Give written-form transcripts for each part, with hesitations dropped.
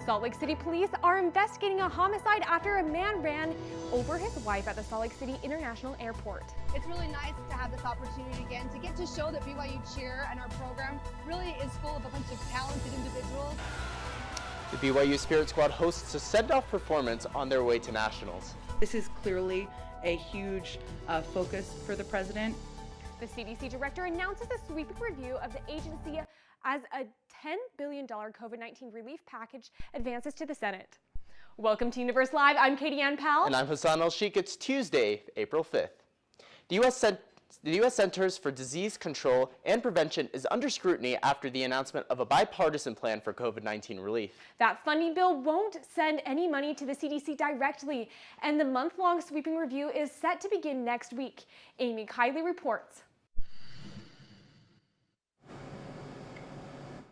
Salt Lake City police are investigating a homicide after a man ran over his wife at the Salt Lake City International Airport. It's really nice to have this opportunity again to get to show that BYU Cheer and our program really is full of a bunch of talented individuals. The BYU Spirit Squad hosts a send-off performance on their way to nationals. This is clearly a huge focus for the president. The CDC director announces a sweeping review of the agency as a $10 billion COVID-19 relief package advances to the Senate. Welcome to Universe Live. I'm Katie Ann Powell. And I'm Hassan El-Sheikh. It's Tuesday, April 5th. The U.S. Centers for Disease Control and Prevention is under scrutiny after the announcement of a bipartisan plan for COVID-19 relief. That funding bill won't send any money to the CDC directly, and the month-long sweeping review is set to begin next week. Amy Kiley reports.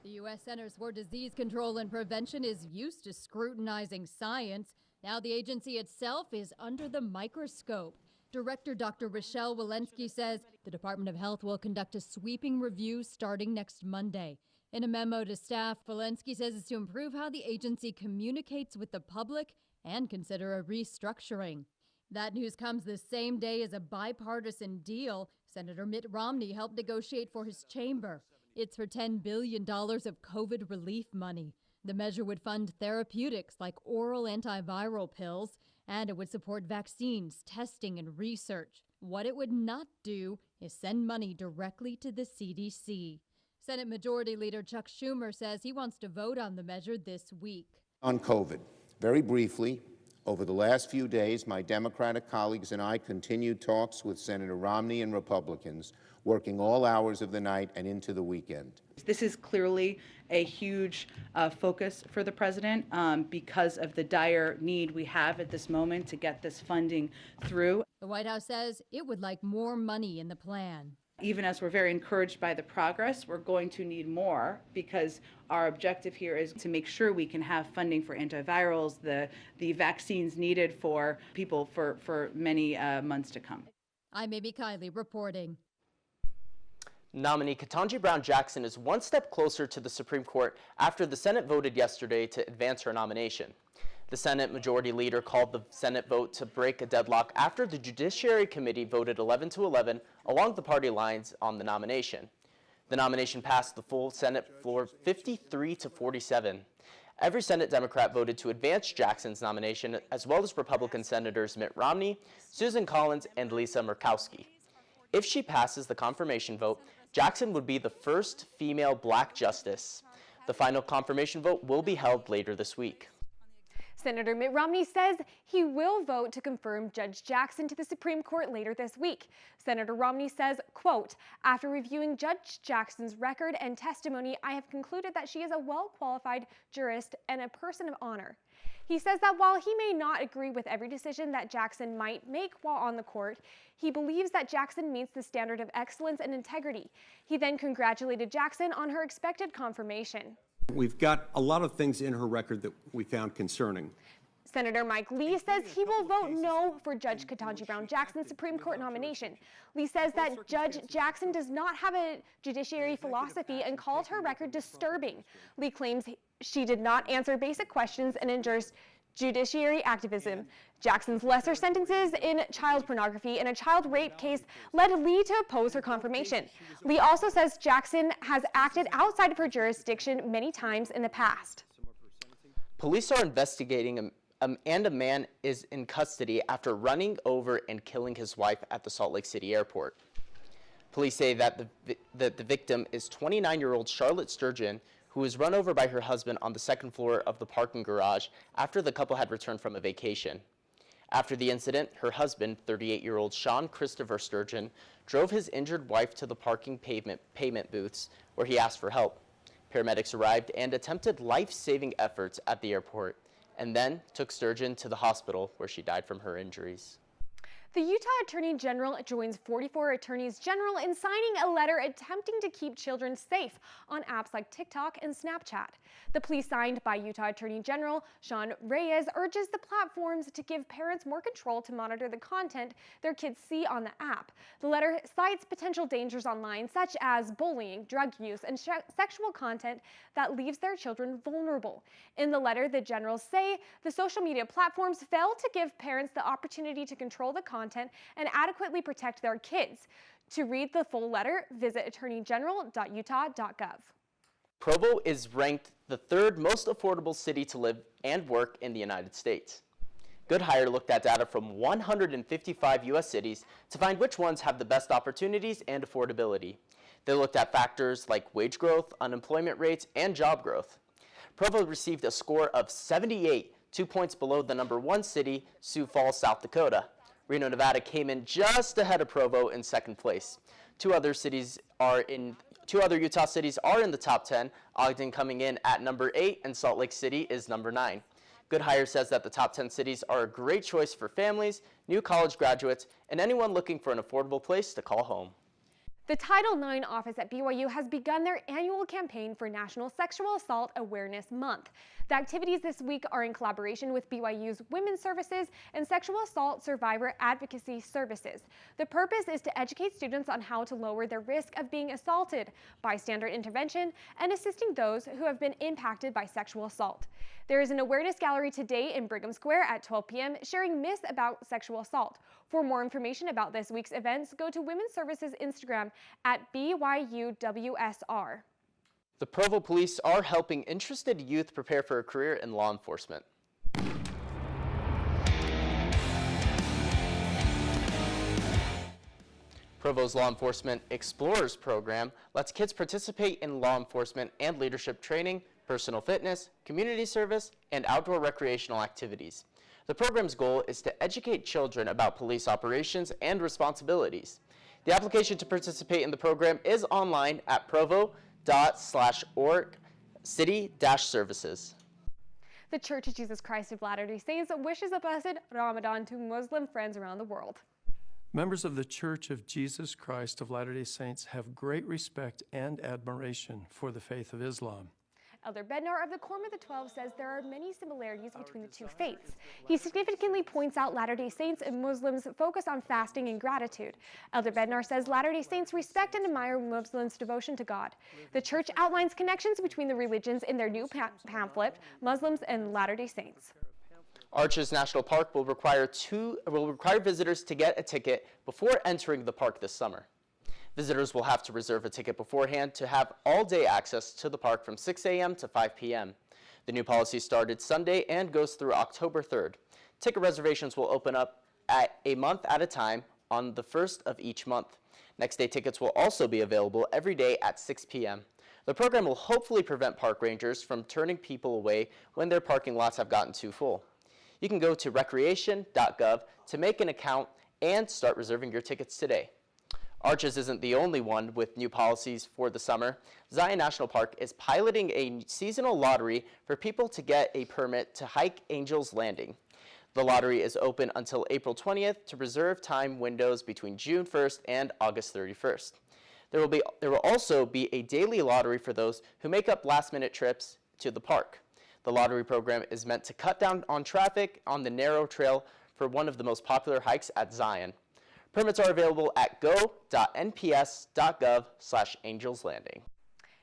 The U.S. Centers for Disease Control and Prevention is used to scrutinizing science. Now the agency itself is under the microscope. Director Dr. Rochelle Walensky says the Department of Health will conduct a sweeping review starting next Monday. In a memo to staff, Walensky says it's to improve how the agency communicates with the public and consider a restructuring. That news comes the same day as a bipartisan deal Senator Mitt Romney helped negotiate for his chamber. It's for $10 billion of COVID relief money. The measure would fund therapeutics like oral antiviral pills, and it would support vaccines, testing, and research. What it would not do is send money directly to the CDC. Senate Majority Leader Chuck Schumer says he wants to vote on the measure this week. On COVID, very briefly, over the last few days, my Democratic colleagues and I continued talks with Senator Romney and Republicans, working all hours of the night and into the weekend. This is clearly a huge focus for the president because of the dire need we have at this moment to get this funding through. The White House says it would like more money in the plan. Even as we're very encouraged by the progress, we're going to need more because our objective here is to make sure we can have funding for antivirals, the vaccines needed for people for many months to come. I'm Amy Kiley reporting. Nominee Ketanji Brown Jackson is one step closer to the Supreme Court after the Senate voted yesterday to advance her nomination. The Senate Majority Leader called the Senate vote to break a deadlock after the Judiciary Committee voted 11-11 along the party lines on the nomination. The nomination passed the full Senate floor 53-47. Every Senate Democrat voted to advance Jackson's nomination, as well as Republican Senators Mitt Romney, Susan Collins, and Lisa Murkowski. If she passes the confirmation vote, Jackson would be the first female black justice. The final confirmation vote will be held later this week. Senator Mitt Romney says he will vote to confirm Judge Jackson to the Supreme Court later this week. Senator Romney says, quote, "After reviewing Judge Jackson's record and testimony, I have concluded that she is a well-qualified jurist and a person of honor." He says that while he may not agree with every decision that Jackson might make while on the court, he believes that Jackson meets the standard of excellence and integrity. He then congratulated Jackson on her expected confirmation. We've got a lot of things in her record that we found concerning. Senator Mike Lee says he will vote no for Judge Ketanji Brown Jackson's Supreme Court nomination. Lee says that Judge Jackson does not have a judiciary philosophy and called her record disturbing. Lee claims she did not answer basic questions and endures judiciary activism. Jackson's lesser sentences in child pornography and a child rape case led Lee to oppose her confirmation. Lee also says Jackson has acted outside of her jurisdiction many times in the past. Police are investigating and a man is in custody after running over and killing his wife at the Salt Lake City airport. Police say that the victim is 29-year-old Charlotte Sturgeon, who was run over by her husband on the second floor of the parking garage after the couple had returned from a vacation. After the incident, her husband, 38-year-old Sean Christopher Sturgeon, drove his injured wife to the parking payment booths where he asked for help. Paramedics arrived and attempted life-saving efforts at the airport and then took Sturgeon to the hospital where she died from her injuries. The Utah Attorney General joins 44 attorneys general in signing a letter attempting to keep children safe on apps like TikTok and Snapchat. The plea signed by Utah Attorney General Sean Reyes urges the platforms to give parents more control to monitor the content their kids see on the app. The letter cites potential dangers online such as bullying, drug use, and sexual content that leaves their children vulnerable. In the letter, the generals say the social media platforms fail to give parents the opportunity to control the content and adequately protect their kids. To read the full letter, visit attorneygeneral.utah.gov. Provo is ranked the third most affordable city to live and work in the United States. Good Hire looked at data from 155 U.S. cities to find which ones have the best opportunities and affordability. They looked at factors like wage growth, unemployment rates, and job growth. Provo received a score of 78, 2 points below the #1 city, Sioux Falls, South Dakota. Reno, Nevada came in just ahead of Provo in second place. Two other Utah cities are in the top 10, Ogden coming in at #8 and Salt Lake City is #9. Good Hire says that the top 10 cities are a great choice for families, new college graduates, and anyone looking for an affordable place to call home. The Title IX office at BYU has begun their annual campaign for National Sexual Assault Awareness Month. The activities this week are in collaboration with BYU's Women's Services and Sexual Assault Survivor Advocacy Services. The purpose is to educate students on how to lower their risk of being assaulted, bystander intervention, and assisting those who have been impacted by sexual assault. There is an awareness gallery today in Brigham Square at 12 p.m. sharing myths about sexual assault. For more information about this week's events, go to Women's Services Instagram at BYUWSR. The Provo Police are helping interested youth prepare for a career in law enforcement. Provo's Law Enforcement Explorers program lets kids participate in law enforcement and leadership training, personal fitness, community service, and outdoor recreational activities. The program's goal is to educate children about police operations and responsibilities. The application to participate in the program is online at provo.org/city-services. The Church of Jesus Christ of Latter-day Saints wishes a blessed Ramadan to Muslim friends around the world. Members of the Church of Jesus Christ of Latter-day Saints have great respect and admiration for the faith of Islam. Elder Bednar of the Quorum of the 12 says there are many similarities between the two faiths. He significantly points out Latter-day Saints and Muslims focus on fasting and gratitude. Elder Bednar says Latter-day Saints respect and admire Muslims' devotion to God. The church outlines connections between the religions in their new pamphlet, Muslims and Latter-day Saints. Arches National Park will require visitors to get a ticket before entering the park this summer. Visitors will have to reserve a ticket beforehand to have all-day access to the park from 6 a.m. to 5 p.m. The new policy started Sunday and goes through October 3rd. Ticket reservations will open up at a month at a time on the first of each month. Next day tickets will also be available every day at 6 p.m. The program will hopefully prevent park rangers from turning people away when their parking lots have gotten too full. You can go to recreation.gov to make an account and start reserving your tickets today. Arches isn't the only one with new policies for the summer. Zion National Park is piloting a seasonal lottery for people to get a permit to hike Angel's Landing. The lottery is open until April 20th to reserve time windows between June 1st and August 31st. There will also be a daily lottery for those who make up last-minute trips to the park. The lottery program is meant to cut down on traffic on the narrow trail for one of the most popular hikes at Zion. Permits are available at go.nps.gov/Angels Landing.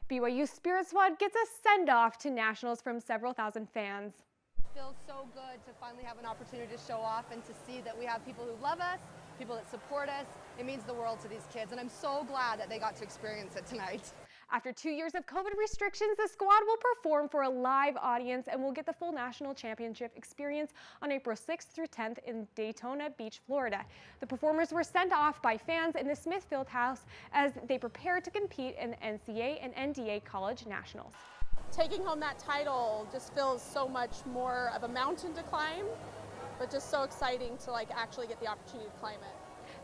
BYU Spirit Squad gets a send-off to nationals from several thousand fans. It feels so good to finally have an opportunity to show off and to see that we have people who love us, people that support us. It means the world to these kids, and I'm so glad that they got to experience it tonight. After 2 years of COVID restrictions, the squad will perform for a live audience and will get the full national championship experience on April 6th through 10th in Daytona Beach, Florida. The performers were sent off by fans in the Smith Fieldhouse as they prepare to compete in the NCAA and NDA College Nationals. Taking home that title just feels so much more of a mountain to climb, but just so exciting to actually get the opportunity to climb it.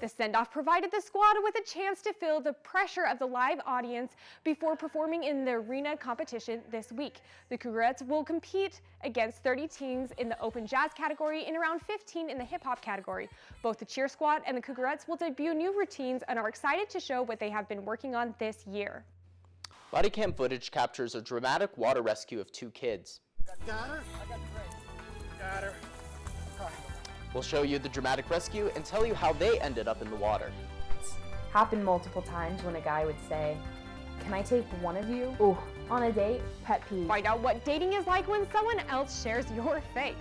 The send-off provided the squad with a chance to feel the pressure of the live audience before performing in the arena competition this week. The Cougarettes will compete against 30 teams in the open jazz category and around 15 in the hip-hop category. Both the cheer squad and the Cougarettes will debut new routines and are excited to show what they have been working on this year. Body cam footage captures a dramatic water rescue of 2 kids. Got her? I got the crate. Got her. We'll show you the dramatic rescue and tell you how they ended up in the water. Happened multiple times when a guy would say, "Can I take one of you?" Ooh, on a date, pet peeve. Find out what dating is like when someone else shares your face.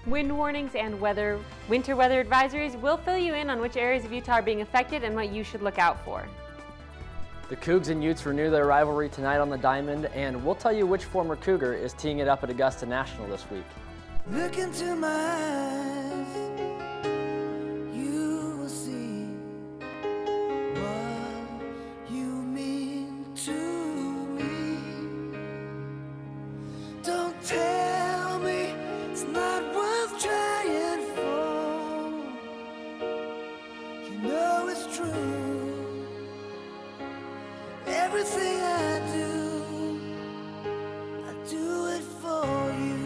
Wind warnings and winter weather advisories will fill you in on which areas of Utah are being affected and what you should look out for. The Cougs and Utes renew their rivalry tonight on the Diamond, and we'll tell you which former Cougar is teeing it up at Augusta National this week. Look into my eyes, you will see what you mean to me. Don't tell me it's not worth trying for. You know it's true. Everything I do it for you.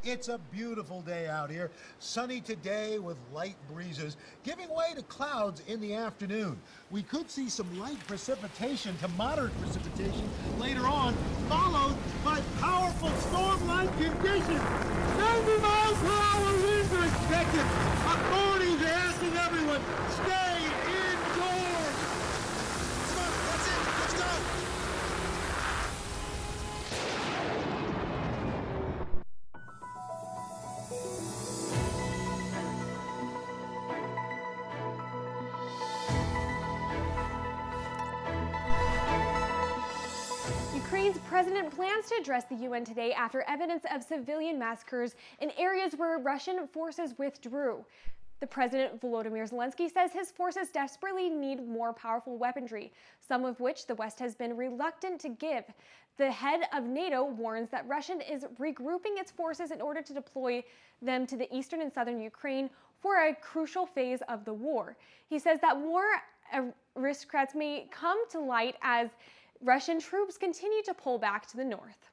It's a beautiful day out here. Sunny today with light breezes, giving way to clouds in the afternoon. We could see some light precipitation to moderate precipitation later on, followed by powerful storm-like conditions. 90 miles per hour winds are expected. Authorities are asking everyone, stay indoors. Come on, that's it. Let's go. Ukraine's president plans to address the UN today after evidence of civilian massacres in areas where Russian forces withdrew. The president, Volodymyr Zelensky, says his forces desperately need more powerful weaponry, some of which the West has been reluctant to give. The head of NATO warns that Russia is regrouping its forces in order to deploy them to the eastern and southern Ukraine for a crucial phase of the war. He says that more aristocrats may come to light as Russian troops continue to pull back to the north.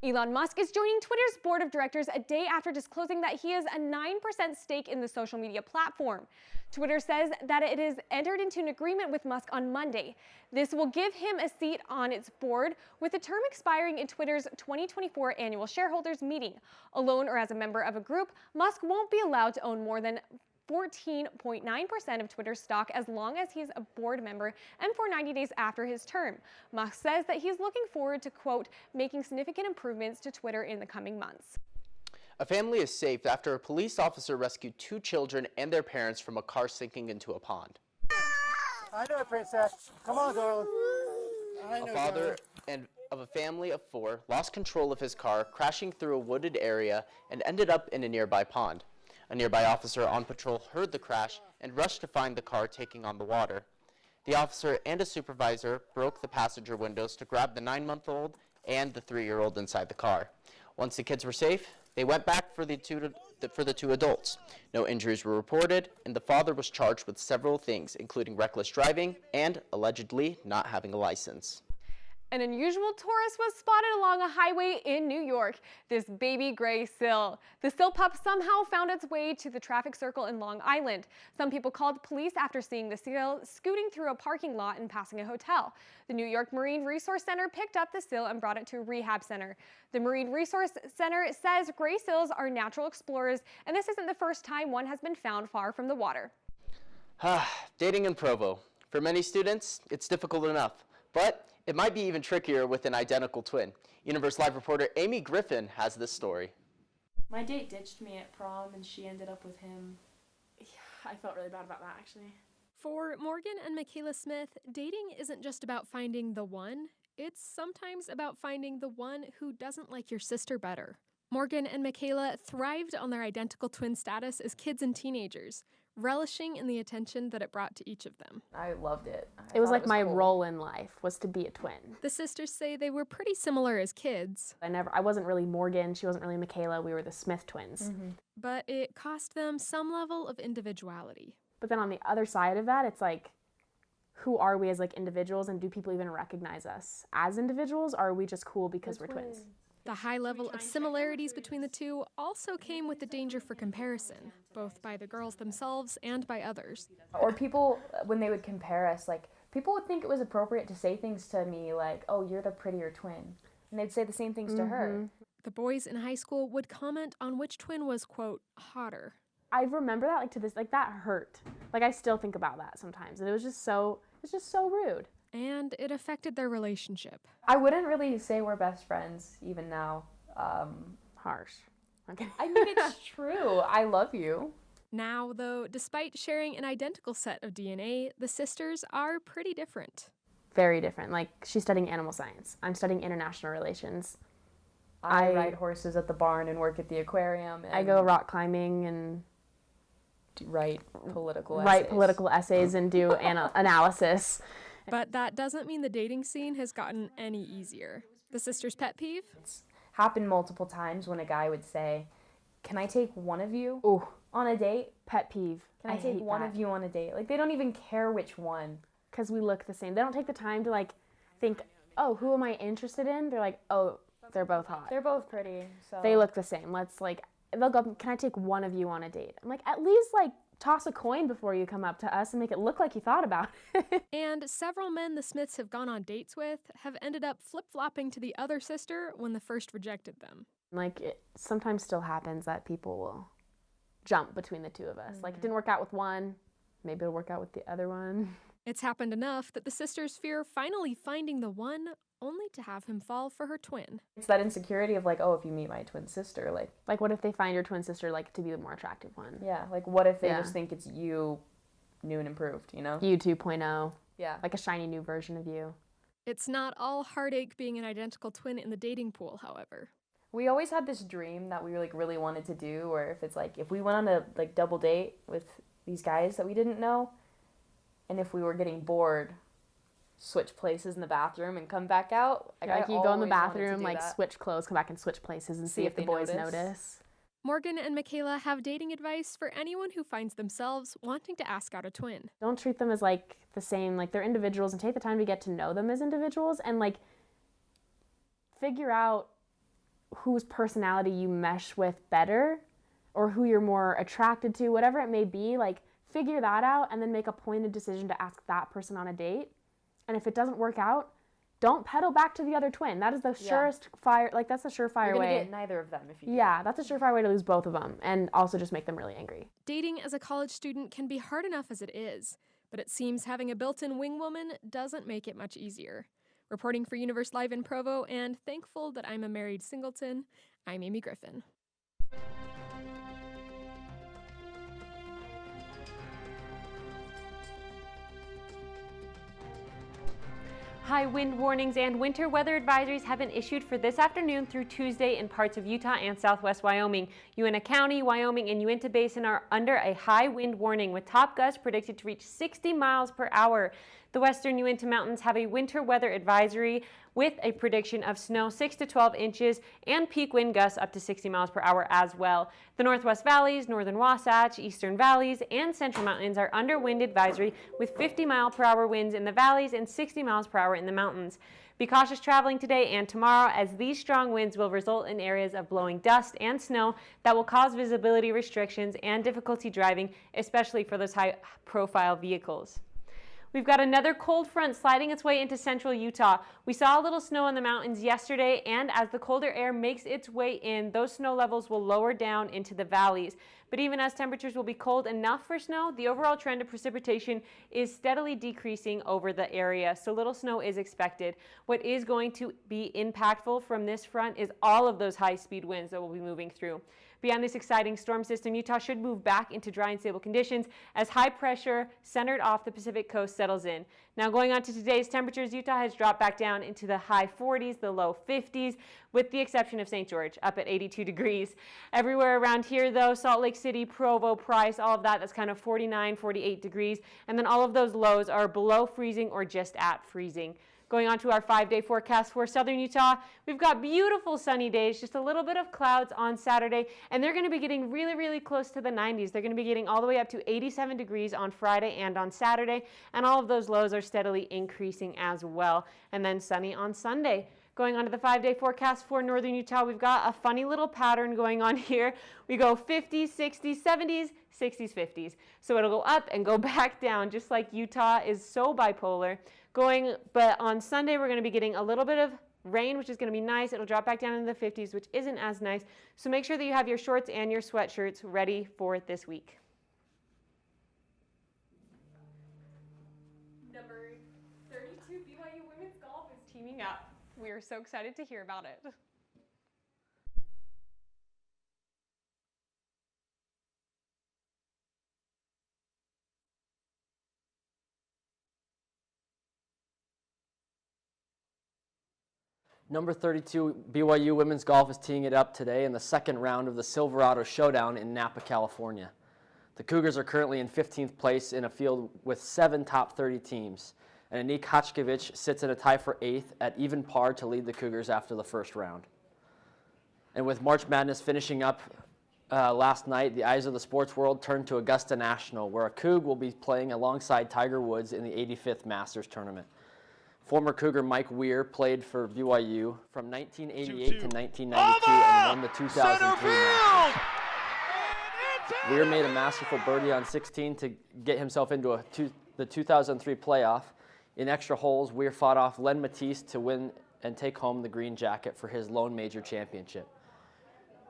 Elon Musk is joining Twitter's board of directors a day after disclosing that he has a 9% stake in the social media platform. Twitter says that it has entered into an agreement with Musk on Monday. This will give him a seat on its board, with the term expiring in Twitter's 2024 annual shareholders meeting. Alone or as a member of a group, Musk won't be allowed to own more than 14.9% of Twitter's stock as long as he's a board member and for 90 days after his term. Musk says that he's looking forward to, quote, making significant improvements to Twitter in the coming months. A family is safe after a police officer rescued 2 children and their parents from a car sinking into a pond. I know, princess. Come on, darling. A father of a family of 4 lost control of his car, crashing through a wooded area and ended up in a nearby pond. A nearby officer on patrol heard the crash and rushed to find the car taking on the water. The officer and a supervisor broke the passenger windows to grab the 9-month-old and the 3-year-old inside the car. Once the kids were safe, they went back for the 2 adults. No injuries were reported, and the father was charged with several things, including reckless driving and allegedly not having a license. An unusual Taurus was spotted along a highway in New York, this baby gray Sil. The Sil pup somehow found its way to the traffic circle in Long Island. Some people called police after seeing the Sil scooting through a parking lot and passing a hotel. The New York Marine Resource Center picked up the Sil and brought it to a rehab center. The Marine Resource Center says gray Sils are natural explorers, and this isn't the first time one has been found far from the water. Dating in Provo. For many students, it's difficult enough, but it might be even trickier with an identical twin. Universe Live reporter Amy Griffin has this story. My date ditched me at prom and she ended up with him. Yeah, I felt really bad about that, actually. For Morgan and Michaela Smith, dating isn't just about finding the one. It's sometimes about finding the one who doesn't like your sister better. Morgan and Michaela thrived on their identical twin status as kids and teenagers. relishing in the attention that it brought to each of them. I loved it. It was like my role in life was to be a twin. The sisters say they were pretty similar as kids. I wasn't really Morgan, she wasn't really Michaela, we were the Smith twins. But it cost them some level of individuality. But then on the other side of that, it's like, who are we as like individuals, and do people even recognize us as individuals, or are we just cool because we're twins? The high level of similarities between the two also came with the danger for comparison, both by the girls themselves and by others. Or people, when they would compare us, like, people would think it was appropriate to say things to me like, oh, you're the prettier twin. And they'd say the same things to her. The boys in high school would comment on which twin was, quote, hotter. I remember that, like, to this, like, that hurt. Like, I still think about that sometimes, and it was just so rude. And it affected their relationship. I wouldn't really say we're best friends, even now. Harsh. Okay. I mean, it's true. I love you. Now, though, despite sharing an identical set of DNA, the sisters are pretty different. Very different. Like, she's studying animal science. I'm studying international relations. I ride horses at the barn and work at the aquarium. And I go rock climbing and write political essays and do analysis. But that doesn't mean the dating scene has gotten any easier. The sisters' pet peeve? It's happened multiple times when a guy would say, can I take one of you on a date? Pet peeve. Can I take one of you on a date? Like, they don't even care which one. Because we look the same. They don't take the time to, like, think, oh, who am I interested in? They're like, oh, they're both hot. They're both pretty, so. They look the same. Let's, like, they'll go, can I take one of you on a date? I'm like, at least, like, toss a coin before you come up to us and make it look like you thought about it. And several men the Smiths have gone on dates with have ended up flip-flopping to the other sister when the first rejected them. Like, it sometimes still happens that people will jump between the two of us. Like, it didn't work out with one, maybe it'll work out with the other one. It's happened enough that the sisters fear finally finding the one, only to have him fall for her twin. It's that insecurity of like, oh, if you meet my twin sister, like what if they find your twin sister like to be the more attractive one? Yeah, like what if they just think it's you, new and improved, you know? You 2.0. Yeah. Like a shiny new version of you. It's not all heartache being an identical twin in the dating pool, however. We always had this dream that we like really wanted to do, or if it's like, if we went on a like double date with these guys that we didn't know, and if we were getting bored, switch places in the bathroom and come back out. Like you go in the bathroom, like switch clothes, come back and switch places and see if the boys notice. Morgan and Michaela have dating advice for anyone who finds themselves wanting to ask out a twin. Don't treat them as like the same, like they're individuals, and take the time to get to know them as individuals and like figure out whose personality you mesh with better or who you're more attracted to, whatever it may be. Like figure that out and then make a pointed decision to ask that person on a date. And if it doesn't work out, don't pedal back to the other twin. That is the surest fire, like that's the surefire You're way. gonna get neither of them if you Yeah, that's a surefire way to lose both of them and also just make them really angry. Dating as a college student can be hard enough as it is, but it seems having a built-in wing woman doesn't make it much easier. Reporting for Universe Live in Provo and thankful that I'm a married singleton, I'm Amy Griffin. High wind warnings and winter weather advisories have been issued for this afternoon through Tuesday in parts of Utah and southwest Wyoming. Uinta County, Wyoming, and Uinta Basin are under a high wind warning with top gusts predicted to reach 60 miles per hour. The western Uinta Mountains have a winter weather advisory with a prediction of snow 6 to 12 inches and peak wind gusts up to 60 miles per hour as well. The Northwest Valleys, Northern Wasatch, Eastern Valleys, and Central Mountains are under wind advisory with 50 mile per hour winds in the valleys and 60 miles per hour in the mountains. Be cautious traveling today and tomorrow, as these strong winds will result in areas of blowing dust and snow that will cause visibility restrictions and difficulty driving, especially for those high-profile vehicles. We've got another cold front sliding its way into central Utah. We saw a little snow in the mountains yesterday, and as the colder air makes its way in, those snow levels will lower down into the valleys. But even as temperatures will be cold enough for snow, the overall trend of precipitation is steadily decreasing over the area, so little snow is expected. What is going to be impactful from this front is all of those high-speed winds that will be moving through. Beyond this exciting storm system, Utah should move back into dry and stable conditions as high pressure centered off the Pacific coast settles in. Now going on to today's temperatures, Utah has dropped back down into the high 40s, the low 50s, with the exception of St. George, up at 82 degrees. Everywhere around here though, Salt Lake City, Provo, Price, all of that's kind of 49, 48 degrees. And then all of those lows are below freezing or just at freezing. Going on to our 5-day forecast for southern Utah, we've got beautiful sunny days, just a little bit of clouds on Saturday, and they're going to be getting really, really close to the 90s. They're going to be getting all the way up to 87 degrees on Friday and on Saturday, and all of those lows are steadily increasing as well. And then sunny on Sunday. Going on to the 5-day forecast for northern Utah, we've got a funny little pattern going on here. We go 50s, 60s, 70s, 60s, 50s. So it'll go up and go back down, just like Utah is so bipolar. But on Sunday, we're going to be getting a little bit of rain, which is going to be nice. It'll drop back down into the 50s, which isn't as nice. So make sure that you have your shorts and your sweatshirts ready for this week. Number 32 BYU women's golf is teaming up. We are so excited to hear about it. Number 32 BYU women's golf is teeing it up today in the second round of the Silverado Showdown in Napa, California. The Cougars are currently in 15th place in a field with 7 top 30 teams, and Anik Hachkevich sits in a tie for 8th at even par to lead the Cougars after the first round. And with March Madness finishing up last night, the eyes of the sports world turned to Augusta National, where a Coug will be playing alongside Tiger Woods in the 85th Masters Tournament. Former Cougar Mike Weir played for BYU from 1988 to 1992 and won the 2003 Masters. Weir made a masterful birdie on 16 to get himself into the 2003 playoff. In extra holes, Weir fought off Len Matisse to win and take home the green jacket for his lone major championship.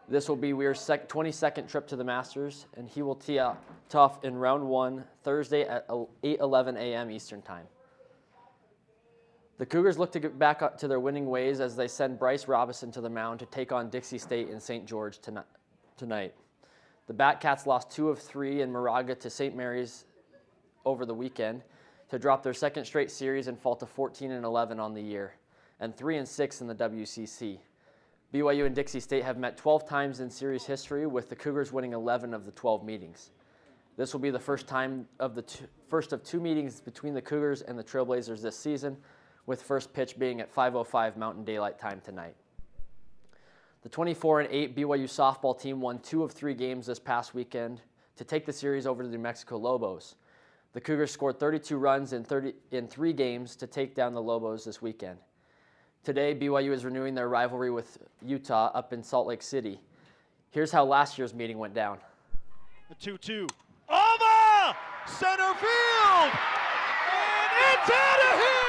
This will be Weir's 22nd trip to the Masters, and he will tee off in round 1 Thursday at 8:11 a.m. Eastern Time. The Cougars look to get back up to their winning ways as they send Bryce Robinson to the mound to take on Dixie State in St. George tonight. The Batcats lost 2 of 3 in Moraga to St. Mary's over the weekend to drop their second straight series and fall to 14-11 on the year, and 3-6 in the WCC. BYU and Dixie State have met 12 times in series history, with the Cougars winning 11 of the 12 meetings. This will be the first of 2 meetings between the Cougars and the Trailblazers this season, with first pitch being at 5:05 Mountain Daylight Time tonight. The 24-8 BYU softball team won 2 of 3 games this past weekend to take the series over to the New Mexico Lobos. The Cougars scored 32 runs in 3 games to take down the Lobos this weekend. Today, BYU is renewing their rivalry with Utah up in Salt Lake City. Here's how last year's meeting went down. The 2-2. Alma! Center field! And it's out of here!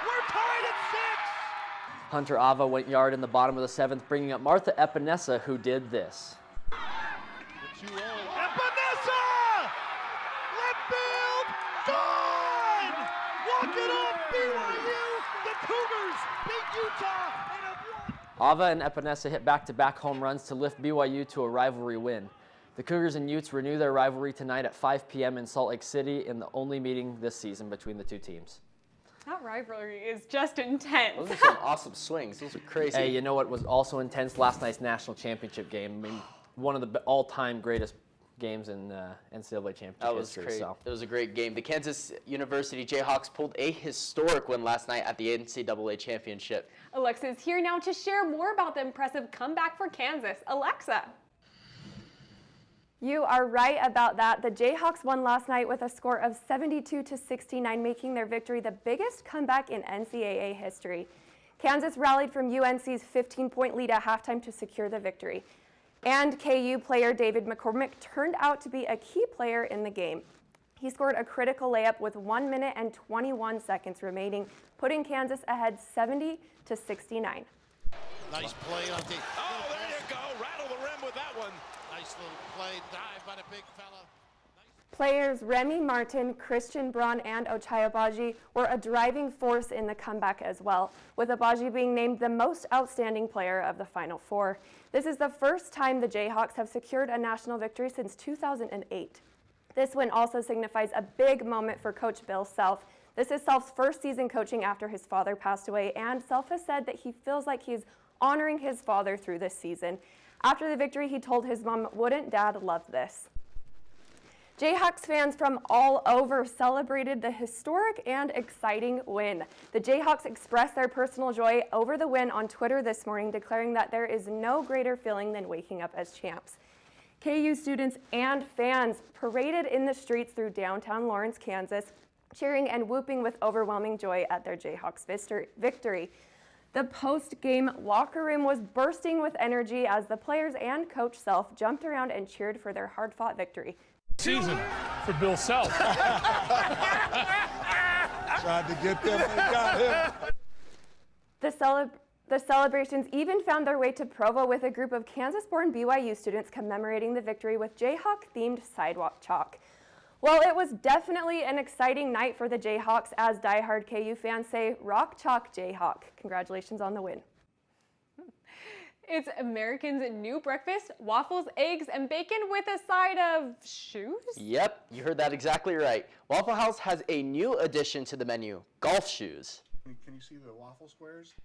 We're tied at 6! Hunter Ava went yard in the bottom of the 7th, bringing up Martha Epinesa, who did this. The 2-0. Epinesa! Left field! Gone! Walk it up, BYU! The Cougars beat Utah and have won! Ava and Epinesa hit back-to-back home runs to lift BYU to a rivalry win. The Cougars and Utes renew their rivalry tonight at 5 p.m. in Salt Lake City in the only meeting this season between the 2 teams. That rivalry is just intense. Those are some awesome swings. Those are crazy. Hey, you know what was also intense? Last night's national championship game. I mean, one of the all-time greatest games in NCAA championship That was history. great. So. It was a great game. The Kansas University Jayhawks pulled a historic win last night at the NCAA championship. Alexa is here now to share more about the impressive comeback for Kansas. Alexa. You are right about that. The Jayhawks won last night with a score of 72-69, making their victory the biggest comeback in NCAA history. Kansas rallied from UNC's 15-point lead at halftime to secure the victory. And KU player David McCormick turned out to be a key player in the game. He scored a critical layup with 1 minute and 21 seconds remaining, putting Kansas ahead 70-69. Nice play on the... Oh, there you go. Rattle the rim with that one. Nice little play, dive by the big fella. Players Remy Martin, Christian Braun, and Ochai Agbaji were a driving force in the comeback as well, with Agbaji being named the most outstanding player of the Final Four. This is the first time the Jayhawks have secured a national victory since 2008. This win also signifies a big moment for Coach Bill Self. This is Self's first season coaching after his father passed away, and Self has said that he feels like he's honoring his father through this season. After the victory, he told his mom, "Wouldn't Dad love this?" Jayhawks fans from all over celebrated the historic and exciting win. The Jayhawks expressed their personal joy over the win on Twitter this morning, declaring that there is no greater feeling than waking up as champs. KU students and fans paraded in the streets through downtown Lawrence, Kansas, cheering and whooping with overwhelming joy at their Jayhawks victory. The post-game locker room was bursting with energy as the players and Coach Self jumped around and cheered for their hard-fought victory. Season for Bill Self. Tried to get them and got him. The celebrations even found their way to Provo with a group of Kansas-born BYU students commemorating the victory with Jayhawk-themed sidewalk chalk. Well, it was definitely an exciting night for the Jayhawks, as diehard KU fans say, "Rock Chalk Jayhawk." Congratulations on the win. It's Americans' new breakfast, waffles, eggs, and bacon with a side of shoes? Yep, you heard that exactly right. Waffle House has a new addition to the menu, golf shoes. Can you see the waffle squares?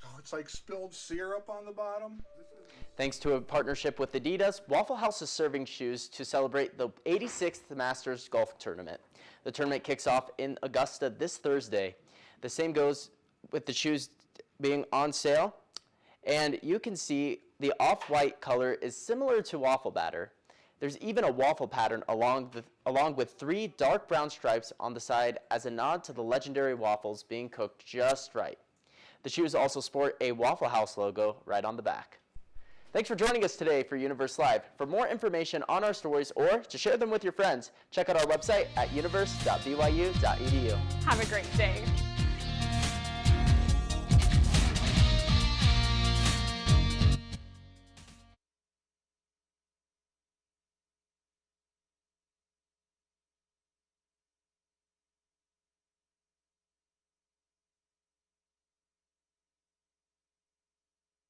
Oh, it's like spilled syrup on the bottom. Thanks to a partnership with Adidas, Waffle House is serving shoes to celebrate the 86th Masters Golf Tournament. The tournament kicks off in Augusta this Thursday. The same goes with the shoes being on sale. And you can see the off-white color is similar to waffle batter. There's even a waffle pattern along with 3 dark brown stripes on the side as a nod to the legendary waffles being cooked just right. The shoes also sport a Waffle House logo right on the back. Thanks for joining us today for Universe Live. For more information on our stories or to share them with your friends, check out our website at universe.byu.edu. Have a great day.